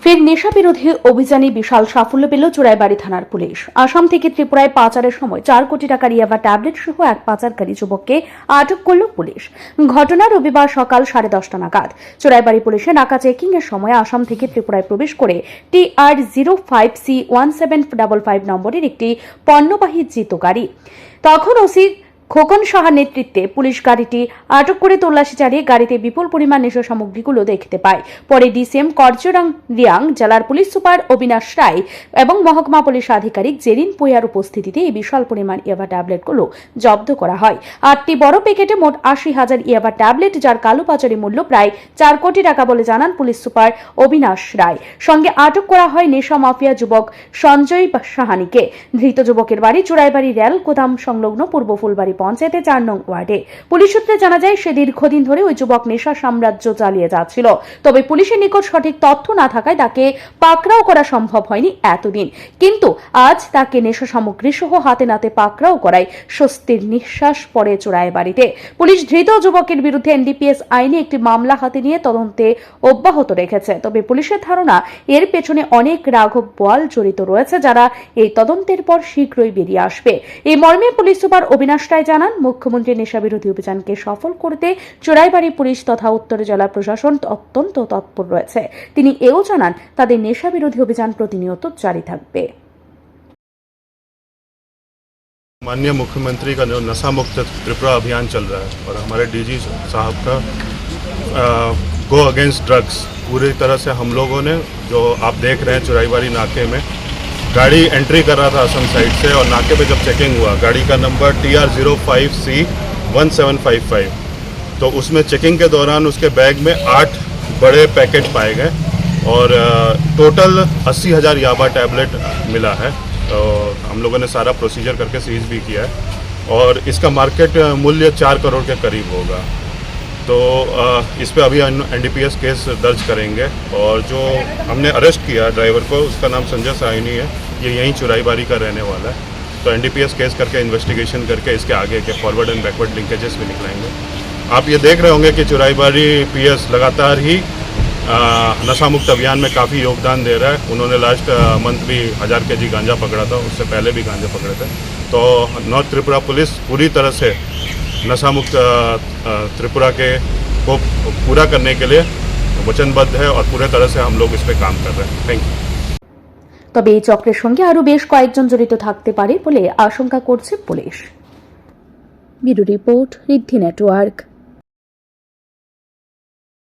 ফের নেশা বিরোধী অভিযানে বিশাল সাফল্য পেল চোরাইবাড়ি থানার পুলিশ। আসাম থেকে ত্রিপুরায় পাচারের সময় 4 কোটি টাকার ইয়াবা ট্যাবলেট সহ এক পাচারকারী যুবককে আটক করল পুলিশ। ঘটনা রবিবার সকাল 10:30 নাগাদ। চোরাইবাড়ি পুলিশের নাকা চেকিং এর সময় আসাম থেকে ত্রিপুরায় প্রবেশ করে TR05C1755 নম্বরের একটি পণ্যবাহী জিতো গাড়ি। তখন ওসি খোকন সাহার নেতৃত্বে পুলিশ গাড়িটি আটক করে তল্লাশি চালিয়ে গাড়িতে বিপুল পরিমাণ নেশা সামগ্রীগুলো দেখতে পায়। পরে ডিসিএম করজোরাং রিয়াং, জেলার পুলিশ সুপার অবিনাশ রায় এবং মহকুমা পুলিশ আধিকারিক জেরিন পুয়ার উপস্থিতিতে এই বিশাল পরিমাণ ইয়াবা ট্যাবলেটগুলো জব্দ করা হয়। 8টি বড় প্যাকেটে মোট 80,000 ইয়াবা ট্যাবলেট, যার কালোবাজারি মূল্য প্রায় 4 কোটি টাকা বলে জানান পুলিশ সুপার অবিনাশ রায়। সঙ্গে আটক করা হয় নেশা মাফিয়া যুবক সঞ্জয় সাহানিকে। ধৃত যুবকের বাড়ি চোরাইবাড়ি রেল গোদাম সংলগ্ন পূর্ব ফুলবাড়ি পঞ্চায়েতে 4 নং ওয়ার্ডে। পুলিশ সূত্রে জানা যায়, সে দীর্ঘদিন ধরে ওই যুবক নেশা সাম্রাজ্য চালিয়ে যাচ্ছিল। তবে পুলিশের নিকট সঠিক তথ্য না থাকায় তাকে পাকড়াও করা সম্ভব হয়নি এতদিন। কিন্তু আজ তাকে নেশা সামগ্রী সহ হাতে নাতে পাকড়াও করায় স্বস্তির নিঃশ্বাস পড়ে চোরাইবাড়িতে। পুলিশ ধৃত যুবকের বিরুদ্ধে এনডিপিএস আইনে একটি মামলা হাতে নিয়ে তদন্তে অব্যাহত রেখেছে। তবে পুলিশের ধারণা এর পেছনে অনেক রাঘব বোয়াল জড়িত রয়েছে, যারা এই তদন্তের পর শীঘ্রই বেরিয়ে আসবে। এই মর্মে পুলিশ সুপার অবিনাশ রায় জানান, মুখ্যমন্ত্রী নেশা বিরোধী অভিযানকে সফল করতে চোরাইবাড়ি পুলিশ তথা উত্তর জেলা প্রশাসন অত্যন্ত তৎপর রয়েছে। তিনি এও জানান, তাদের নেশা বিরোধী অভিযান প্রতিনিয়ত জারি থাকবে। माननीय मुख्यमंत्री का जो नशा मुक्त त्रिपुरा अभियान चल रहा है और हमारे डीजी साहब का गो अगेंस्ट ड्रग्स, पूरी तरह से हम लोगों ने, जो आप देख रहे हैं चोराईबाड़ी नाके में गाड़ी एंट्री कर रहा था असम साइड से, और नाके पे जब चेकिंग हुआ गाड़ी का नंबर TR05C1755, तो उसमें चेकिंग के दौरान उसके बैग में 8 बड़े पैकेट पाए गए और टोटल 80,000 याबा टैबलेट मिला है। तो हम लोगों ने सारा प्रोसीजर करके सीज भी किया है और इसका मार्केट मूल्य 4 करोड़ के करीब होगा। तो इस पे अभी एनडीपीएस केस दर्ज करेंगे और जो हमने अरेस्ट किया ड्राइवर को, उसका नाम संजय साहनी है, ये यहीं चोराईबाड़ी का रहने वाला है। तो एनडीपीएस केस करके इन्वेस्टिगेशन करके इसके आगे के फॉरवर्ड एंड बैकवर्ड लिंकेजेस भी निकलेंगे। आप ये देख रहे होंगे कि चोराईबाड़ी पीएस लगातार ही नशा मुक्त अभियान में काफ़ी योगदान दे रहा है। उन्होंने लास्ट मंथ भी 1000 kg गांजा पकड़ा था, उससे पहले भी गांजा पकड़े थे। तो नॉर्थ त्रिपुरा पुलिस पूरी तरह से नशा मुक्त त्रिपुरा के को पूरा करने के लिए वचनबद्ध है और पूरे तरह से हम लोग इस पर काम कर रहे हैं। Thank you. তবে এই চক্রের সঙ্গে আরো বেশ কয়েকজন জড়িত থাকতে পারে বলে আশঙ্কা করছে পুলিশ। ব্যুরো রিপোর্ট, ঋদ্ধি নেটওয়ার্ক।